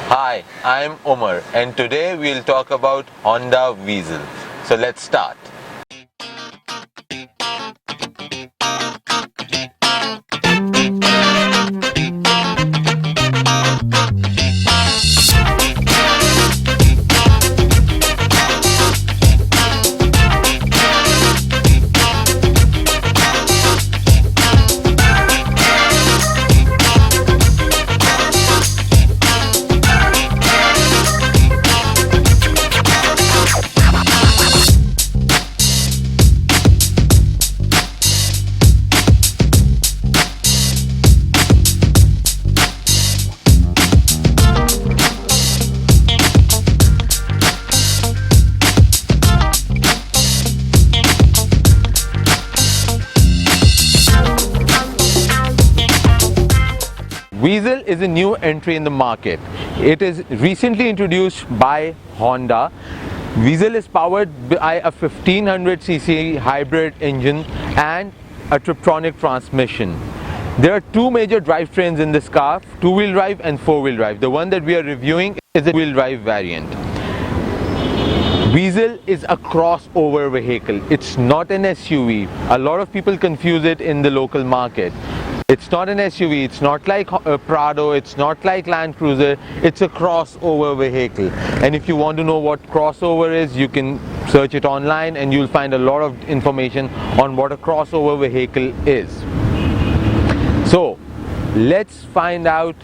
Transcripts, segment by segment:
Hi, I'm Omer and today we'll talk about Honda Vezel. So let's start. Vezel is a new entry in the market. It is recently introduced by Honda. Vezel is powered by a 1500cc hybrid engine and a Tiptronic transmission. There are two major drivetrains in this car, two-wheel drive and four-wheel drive. The one that we are reviewing is a wheel drive variant. Vezel is a crossover vehicle. It's not an SUV. A lot of people confuse it in the local market. It's not an SUV, it's not like Prado, it's not like Land Cruiser, it's a crossover vehicle. And if you want to know what crossover is, you can search it online and you'll find a lot of information on what a crossover vehicle is. So, let's find out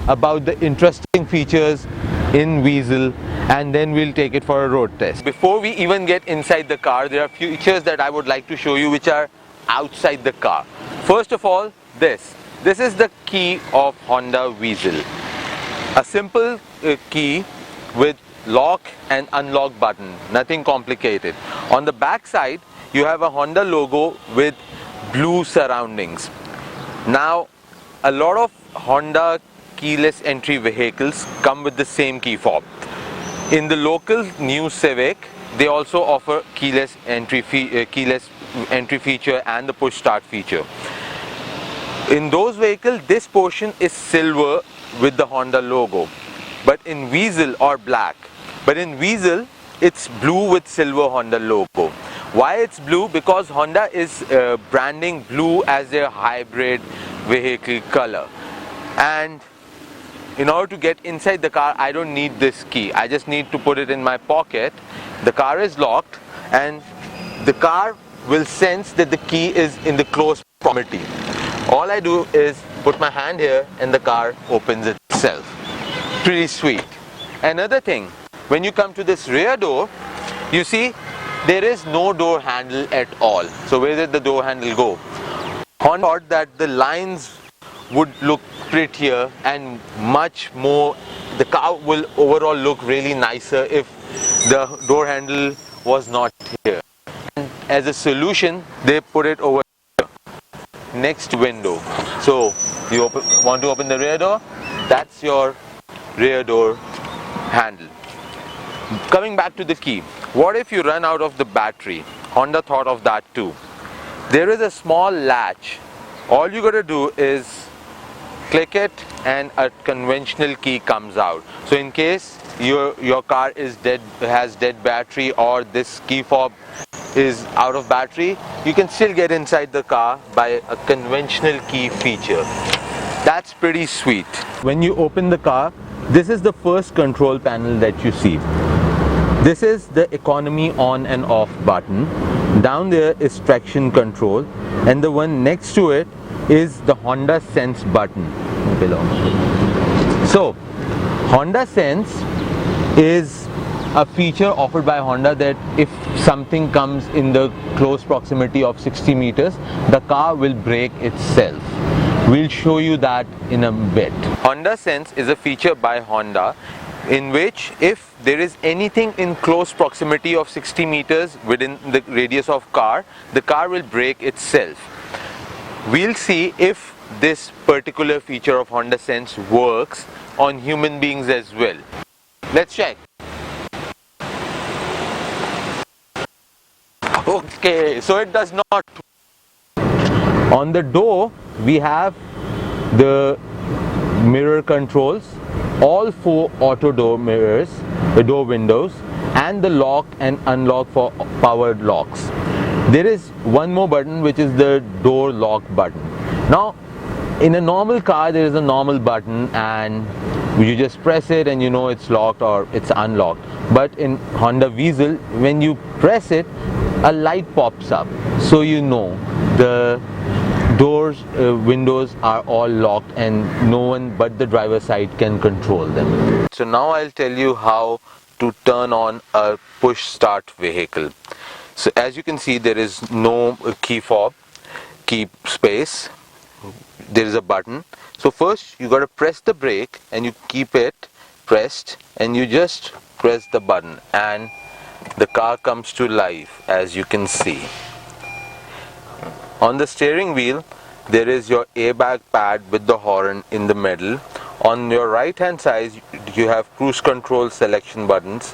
about the interesting features in Vezel and then we'll take it for a road test. Before we even get inside the car, there are features that I would like to show you which are outside the car. First of all, this is the key of Honda Vezel. A simple key with lock and unlock button, nothing complicated. On the back side, you have a Honda logo with blue surroundings. Now, a lot of Honda keyless entry vehicles come with the same key fob. In the local new Civic, they also offer keyless entry feature and the push start feature. In those vehicles, this portion is silver with the Honda logo, but in Vezel or black. But in Vezel, it's blue with silver Honda logo. Why it's blue? Because Honda is branding blue as their hybrid vehicle color. And in order to get inside the car, I don't need this key. I just need to put it in my pocket. The car is locked and the car will sense that the key is in the close proximity. All I do is put my hand here and the car opens itself. Pretty sweet. Another thing, when you come to this rear door, you see there is no door handle at all. So where did the door handle go? Honda thought that the lines would look prettier and much more, the car will overall look really nicer if the door handle was not here. And as a solution, they put it over next window. So you want to open the rear door, that's your rear door handle. Coming back to the key, what if you run out of the battery? Honda thought of that too. There is a small latch. All you got to do is click it and a conventional key comes out. So in case your car is dead, has dead battery, or this key fob is out of battery, you can still get inside the car by a conventional key feature. That's pretty sweet. When you open the car, this is the first control panel that you see. This is the economy on and off button. Down there is traction control, and the one next to it is the Honda Sense button below. So Honda Sense is a feature offered by Honda that if something comes in the close proximity of 60 meters, the car will brake itself. We'll show you that in a bit. Honda Sense is a feature by Honda in which if there is anything in close proximity of 60 meters within the radius of car, the car will brake itself. We'll see if this particular feature of Honda Sense works on human beings as well. Let's check. Okay, so it does not. On the door, we have the mirror controls. all 4 auto door mirrors, the door windows, and the lock and unlock for powered locks. There is one more button, which is the door lock button. Now in a normal car there is a normal button and you just press it and you know it's locked or it's unlocked, but in Honda Vezel, when you press it, a light pops up, so you know the doors, windows are all locked and no one but the driver's side can control them. So now I'll tell you how to turn on a push start vehicle. So as you can see, there is no key fob, key space, there is a button. So first you got to press the brake and you keep it pressed and you just press the button and the car comes to life, as you can see. On the steering wheel there is your airbag pad with the horn in the middle. On your right hand side you have cruise control selection buttons,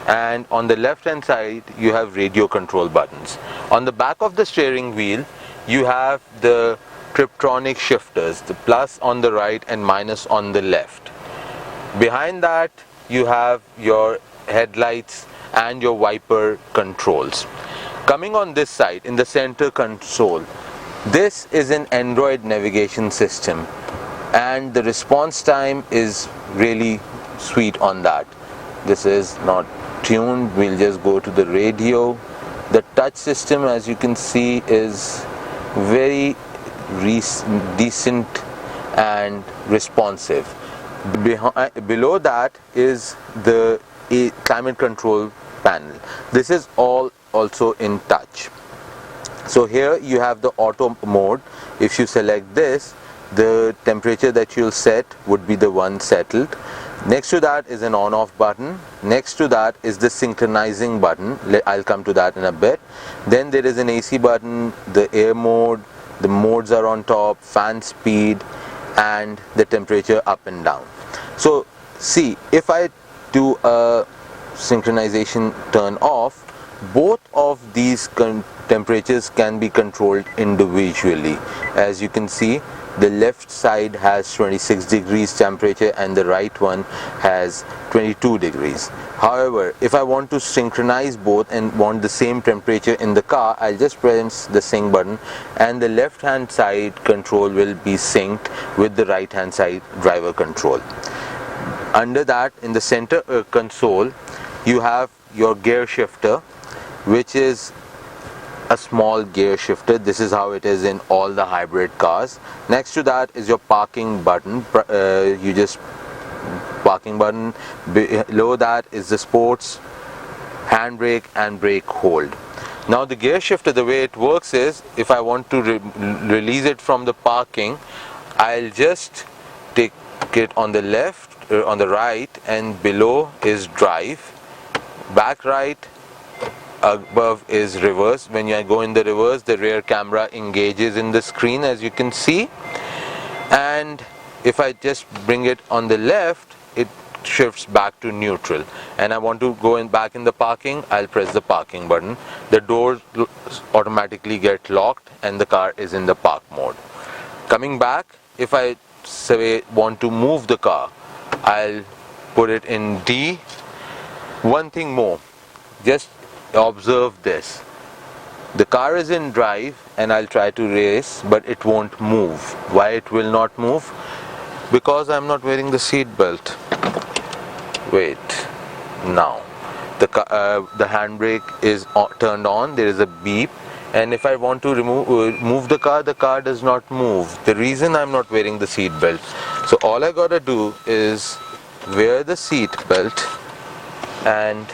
and on the left hand side you have radio control buttons. On the back of the steering wheel you have the Triptronic shifters, the plus on the right and minus on the left. Behind that you have your headlights and your wiper controls. Coming on this side in the center console, this is an Android navigation system and the response time is really sweet on that. This is not tuned, we'll just go to the radio. The touch system, as you can see, is very decent and responsive. Below that is the climate control panel. This is all also in touch. So here you have the auto mode. If you select this, the temperature that you'll set would be the one settled. Next to that is an on-off button. Next to that is the synchronizing button. I'll come to that in a bit. Then there is an AC button, the air mode, the modes are on top, fan speed, and the temperature up and down. So see, if I do a synchronization turn off, both of these temperatures can be controlled individually. As you can see, the left side has 26 degrees temperature and the right one has 22 degrees. However, if I want to synchronize both and want the same temperature in the car, I'll just press the sync button and the left hand side control will be synced with the right hand side driver control. Under that, in the center console, you have your gear shifter, which is a small gear shifter. This is how it is in all the hybrid cars. Next to that is your parking button. You just parking button. Below that is the sports, handbrake and brake hold. Now the gear shifter, the way it works is, if I want to release it from the parking, I'll just take it on the left, on the right, and below is drive, back right, above is reverse. When you go in the reverse, the rear camera engages in the screen, as you can see, and if I just bring it on the left, it shifts back to neutral, and I want to go back in the parking, I'll press the parking button. The doors automatically get locked and the car is in the park mode. Coming back, if I say want to move the car, I'll put it in D. One thing more, just observe this. The car is in drive and I'll try to race, but it won't move. Why it will not move? Because I'm not wearing the seat belt. Wait, now the handbrake is turned on, there is a beep, and if I want to move the car does not move. The reason I'm not wearing the seat belt. So all I gotta do is wear the seat belt and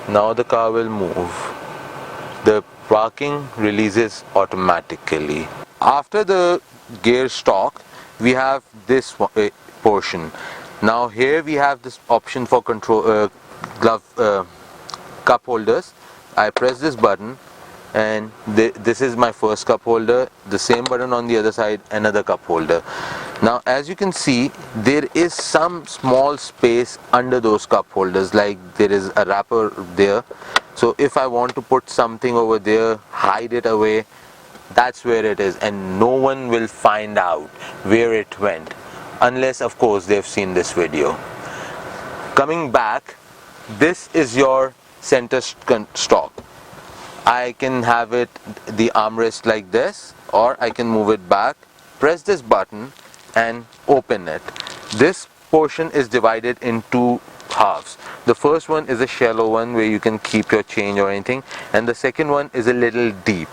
now the car will move. The parking releases automatically. After the gear stalk, we have this portion. Now here we have this option for control cup holders. I press this button and this is my first cup holder. The same button on the other side, another cup holder. Now as you can see, there is some small space under those cup holders, like there is a wrapper there. So if I want to put something over there, hide it away, that's where it is, and no one will find out where it went, unless of course they've seen this video. Coming back, this is your center stop. I can have it the armrest like this, or I can move it back, press this button and open it. This portion is divided in two halves. The first one is a shallow one where you can keep your change or anything, and the second one is a little deep.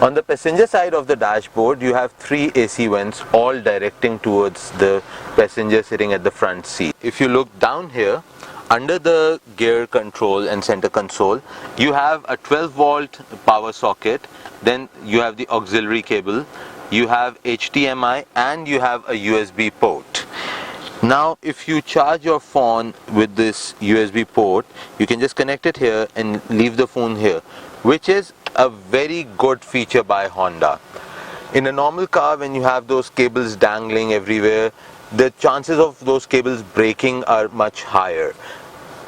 On the passenger side of the dashboard, you have three AC vents, all directing towards the passenger sitting at the front seat. If you look down here, under the gear control and center console, you have a 12-volt power socket, then you have the auxiliary cable, you have HDMI, and you have a USB port. Now if you charge your phone with this USB port, you can just connect it here and leave the phone here, which is a very good feature by Honda. In a normal car, when you have those cables dangling everywhere, the chances of those cables breaking are much higher.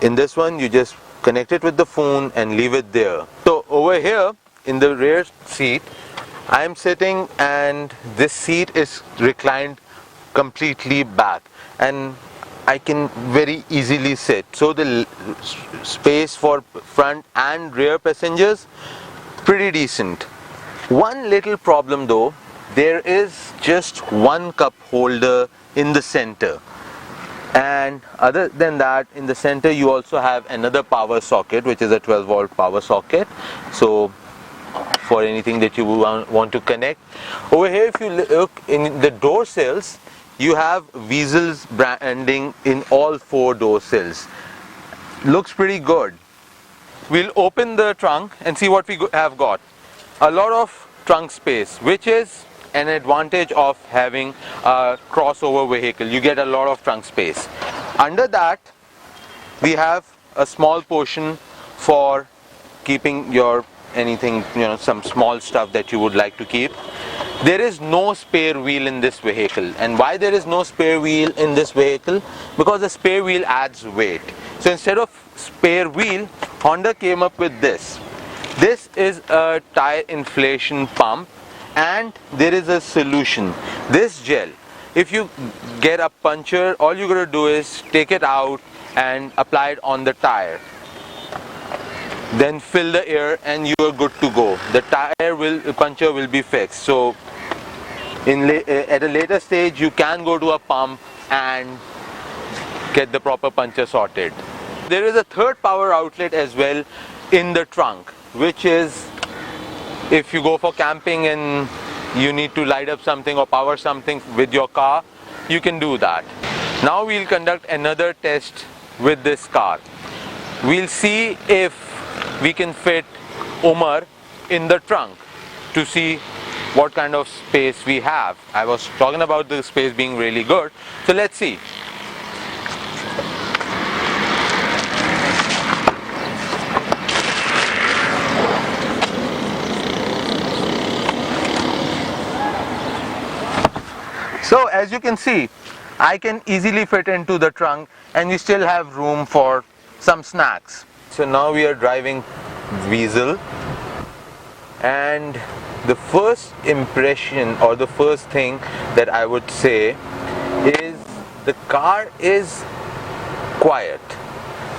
In this one, you just connect it with the phone and leave it there. So over here in the rear seat, I am sitting and this seat is reclined completely back, and I can very easily sit. So the space for front and rear passengers, pretty decent. One little problem though, there is just one cup holder in the center, and other than that, in the center you also have another power socket, which is a 12-volt power socket, so for anything that you want to connect. Over here, if you look in the door sills, you have Vezel's branding in all four door sills. Looks pretty good. We'll open the trunk and see what we have got. A lot of trunk space, which is an advantage of having a crossover vehicle. You get a lot of trunk space. Under that, we have a small portion for keeping your anything, some small stuff that you would like to keep. There is no spare wheel in this vehicle. And why there is no spare wheel in this vehicle? Because the spare wheel adds weight. So instead of spare wheel, Honda came up with this. This is a tire inflation pump, and there is a solution. This gel, if you get a puncture, all you gotta do is take it out and apply it on the tire. Then fill the air and you are good to go. The puncture will be fixed. So at a later stage, you can go to a pump and get the proper puncture sorted. There is a third power outlet as well in the trunk, which is if you go for camping and you need to light up something or power something with your car, you can do that. Now we'll conduct another test with this car. We'll see if we can fit Omer in the trunk to see what kind of space we have. I was talking about the space being really good, so let's see. So as you can see, I can easily fit into the trunk, and we still have room for some snacks. So now we are driving Vezel, and the first impression or the first thing that I would say is the car is quiet,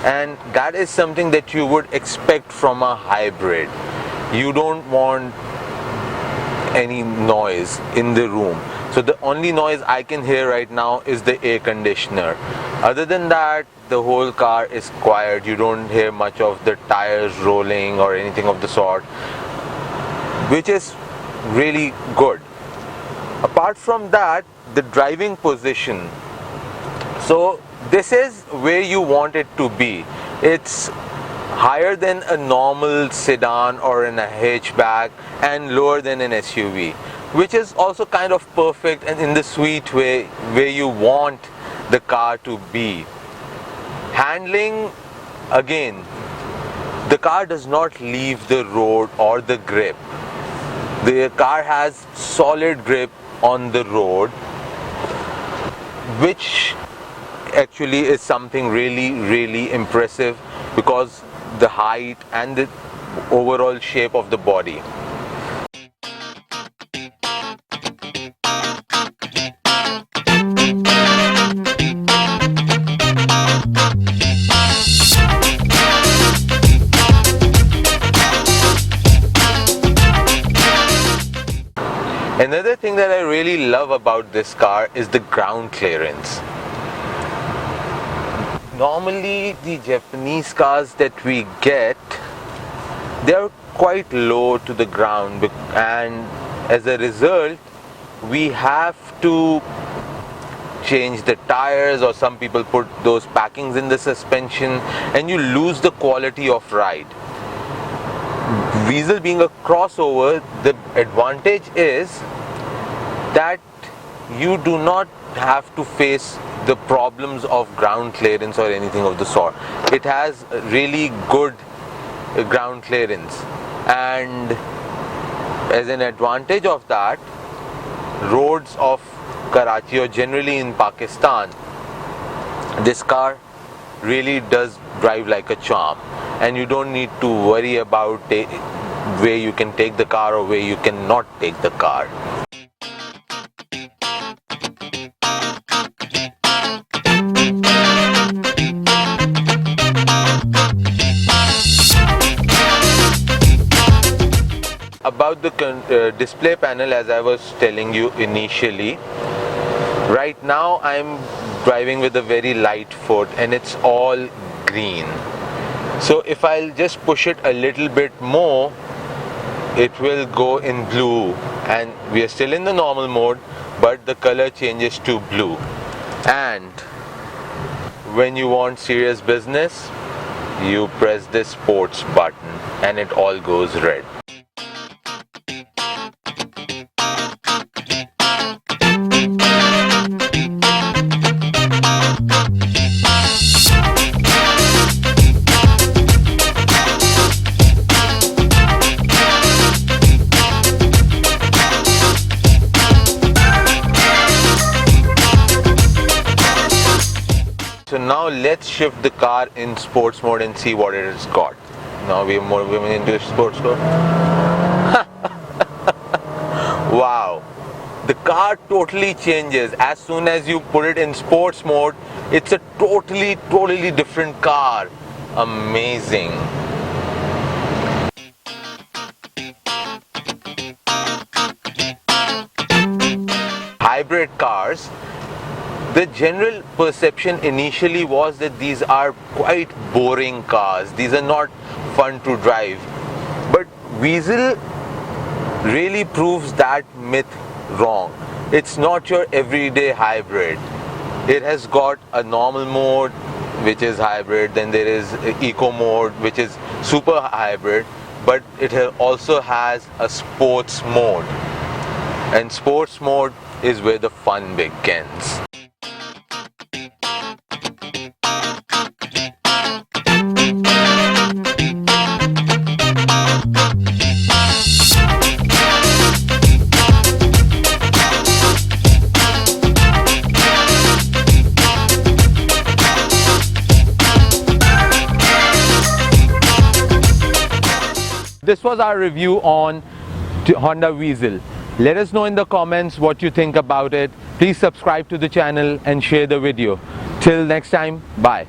and that is something that you would expect from a hybrid. You don't want any noise in the room. So the only noise I can hear right now is the air conditioner. Other than that, the whole car is quiet. You don't hear much of the tires rolling or anything of the sort, which is really good. Apart from that, the driving position. So this is where you want it to be. It's higher than a normal sedan or in a hatchback and lower than an SUV, which is also kind of perfect and in the sweet way where you want the car to be. Handling, again, the car does not leave the road or the grip. The car has solid grip on the road, which actually is something really impressive because the height and the overall shape of the body. Another thing that I really love about this car is the ground clearance. Normally the Japanese cars that we get, they're quite low to the ground, and as a result we have to change the tires, or some people put those packings in the suspension, and you lose the quality of ride. Vezel being a crossover, the advantage is that you do not have to face the problems of ground clearance or anything of the sort. It has really good ground clearance, and as an advantage of that, roads of Karachi or generally in Pakistan, this car really does drive like a charm, and you don't need to worry about where you can take the car or where you cannot take the car. About the display panel, as I was telling you initially, right now I'm driving with a very light foot and it's all green. So if I'll just push it a little bit more, it will go in blue, and we are still in the normal mode, but the color changes to blue. And when you want serious business, you press this sports button and it all goes red. So now let's shift the car in sports mode and see what it has got. Now we are moving into sports mode. Wow, the car totally changes as soon as you put it in sports mode. It's a totally different car. Amazing. Hybrid cars, the general perception initially was that these are quite boring cars. These are not fun to drive. But Vezel really proves that myth wrong. It's not your everyday hybrid. It has got a normal mode, which is hybrid. Then there is eco mode, which is super hybrid. But it also has a sports mode. And sports mode is where the fun begins. This was our review on Honda Vezel. Let us know in the comments what you think about it. Please subscribe to the channel and share the video. Till next time, bye.